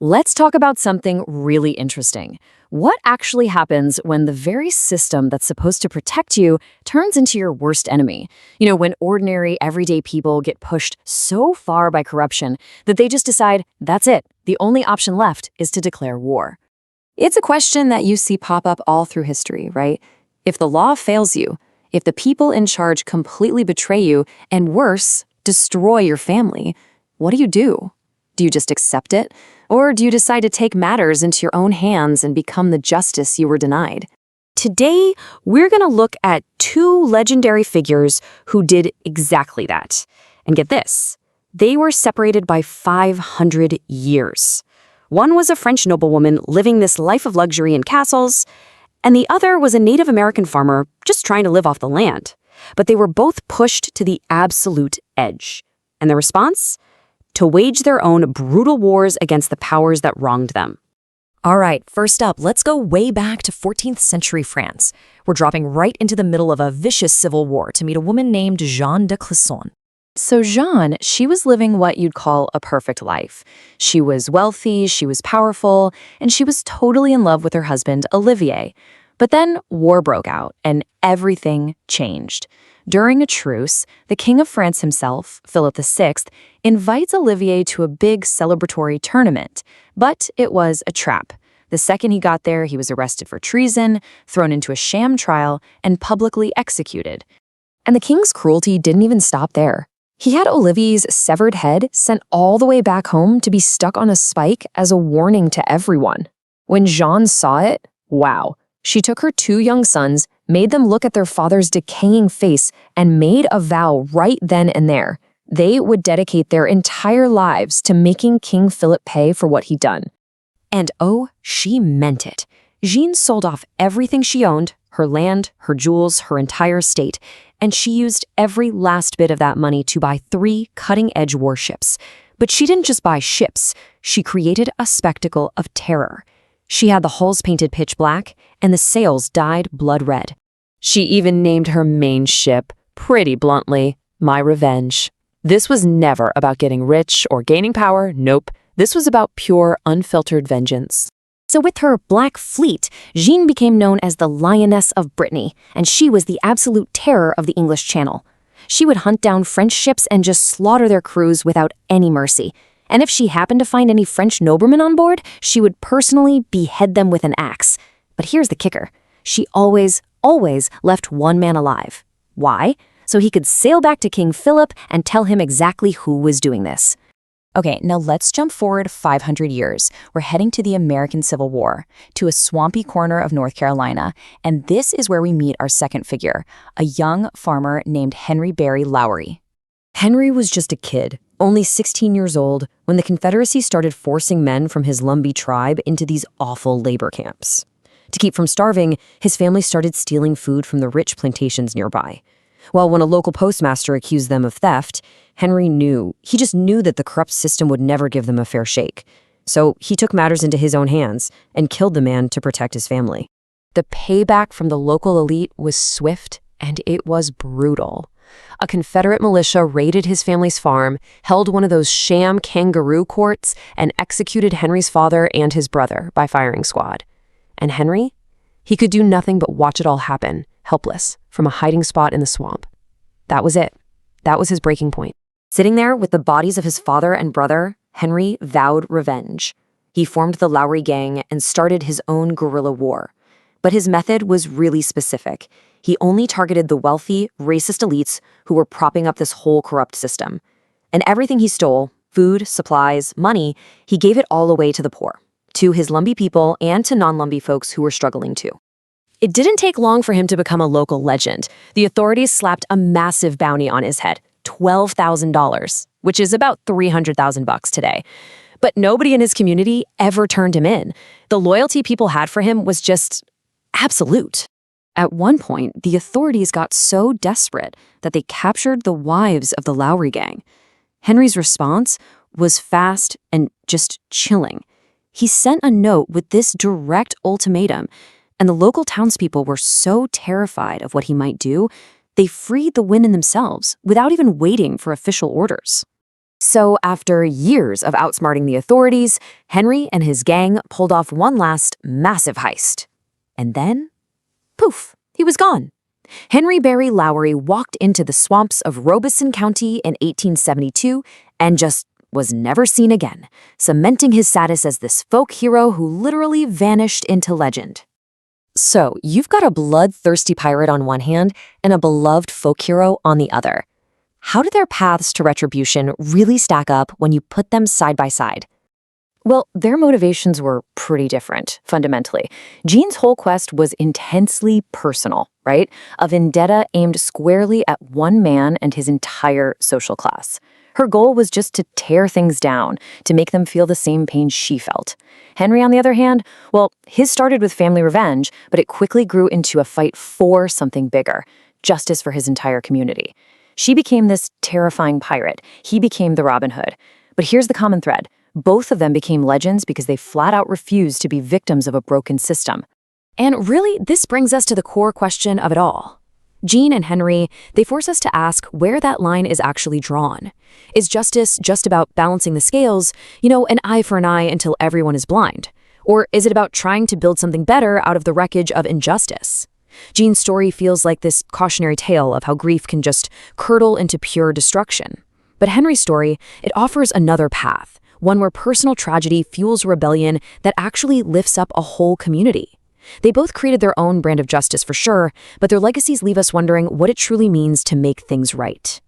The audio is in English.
Let's talk about something really interesting. What actually happens when the very system that's supposed to protect you turns into your worst enemy? When ordinary, everyday people get pushed so far by corruption that they just decide, that's it. The only option left is to declare war. It's a question that you see pop up all through history, right? If the law fails you, if the people in charge completely betray you, and worse, destroy your family, what do? Do you just accept it? Or do you decide to take matters into your own hands and become the justice you were denied? Today, we're going to look at two legendary figures who did exactly that. And get this, they were separated by 500 years. One was a French noblewoman living this life of luxury in castles, and the other was a Native American farmer just trying to live off the land. But they were both pushed to the absolute edge. And the response? To wage their own brutal wars against the powers that wronged them. All right, first up, let's go way back to 14th century France. We're dropping right into the middle of a vicious civil war to meet a woman named Jeanne de Clisson. So Jeanne, she was living what you'd call a perfect life. She was wealthy, she was powerful, and she was totally in love with her husband, Olivier. But then war broke out, and everything changed. During a truce, the King of France himself, Philip VI, invites Olivier to a big celebratory tournament. But it was a trap. The second he got there, he was arrested for treason, thrown into a sham trial, and publicly executed. And the king's cruelty didn't even stop there. He had Olivier's severed head sent all the way back home to be stuck on a spike as a warning to everyone. When Jeanne saw it, wow. She took her two young sons, made them look at their father's decaying face, and made a vow right then and there. They would dedicate their entire lives to making King Philip pay for what he'd done. And oh, she meant it. Jeanne sold off everything she owned, her land, her jewels, her entire estate, and she used every last bit of that money to buy 3 cutting-edge warships. But she didn't just buy ships. She created a spectacle of terror. She had the hulls painted pitch black, and the sails dyed blood red. She even named her main ship, pretty bluntly, My Revenge. This was never about getting rich or gaining power, nope. This was about pure, unfiltered vengeance. So with her Black Fleet, Jeanne became known as the Lioness of Brittany, and she was the absolute terror of the English Channel. She would hunt down French ships and just slaughter their crews without any mercy. And if she happened to find any French noblemen on board, she would personally behead them with an axe. But here's the kicker. She always left one man alive. Why? So he could sail back to King Philip and tell him exactly who was doing this. Okay, now let's jump forward 500 years. We're heading to the American Civil War, to a swampy corner of North Carolina, and this is where we meet our second figure, a young farmer named Henry Berry Lowry. Henry was just a kid, only 16 years old, when the Confederacy started forcing men from his Lumbee tribe into these awful labor camps. To keep from starving, his family started stealing food from the rich plantations nearby. Well, when a local postmaster accused them of theft, Henry just knew that the corrupt system would never give them a fair shake. So he took matters into his own hands and killed the man to protect his family. The payback from the local elite was swift and it was brutal. A Confederate militia raided his family's farm, held one of those sham kangaroo courts, and executed Henry's father and his brother by firing squad. And Henry? He could do nothing but watch it all happen, helpless, from a hiding spot in the swamp. That was it. That was his breaking point. Sitting there with the bodies of his father and brother, Henry vowed revenge. He formed the Lowry Gang and started his own guerrilla war. But his method was really specific. He only targeted the wealthy, racist elites who were propping up this whole corrupt system. And everything he stole, food, supplies, money, he gave it all away to the poor, to his Lumbee people and to non-Lumbee folks who were struggling too. It didn't take long for him to become a local legend. The authorities slapped a massive bounty on his head, $12,000, which is about $300,000 today. But nobody in his community ever turned him in. The loyalty people had for him was just absolute. At one point, the authorities got so desperate that they captured the wives of the Lowry Gang. Henry's response was fast and just chilling. He sent a note with this direct ultimatum, and the local townspeople were so terrified of what he might do, they freed the women themselves without even waiting for official orders. So, after years of outsmarting the authorities, Henry and his gang pulled off one last massive heist. And then, poof, he was gone. Henry Barry Lowry walked into the swamps of Robeson County in 1872 and just was never seen again, cementing his status as this folk hero who literally vanished into legend. So, you've got a bloodthirsty pirate on one hand and a beloved folk hero on the other. How do their paths to retribution really stack up when you put them side by side? Well, their motivations were pretty different, fundamentally. Jean's whole quest was intensely personal, right? A vendetta aimed squarely at one man and his entire social class. Her goal was just to tear things down, to make them feel the same pain she felt. Henry, on the other hand, well, his started with family revenge, but it quickly grew into a fight for something bigger, justice for his entire community. She became this terrifying pirate. He became the Robin Hood. But here's the common thread. Both of them became legends because they flat out refused to be victims of a broken system. And really, this brings us to the core question of it all. Jean and Henry, they force us to ask where that line is actually drawn. Is justice just about balancing the scales, an eye for an eye until everyone is blind? Or is it about trying to build something better out of the wreckage of injustice? Jean's story feels like this cautionary tale of how grief can just curdle into pure destruction. But Henry's story, it offers another path, one where personal tragedy fuels rebellion that actually lifts up a whole community. They both created their own brand of justice for sure, but their legacies leave us wondering what it truly means to make things right.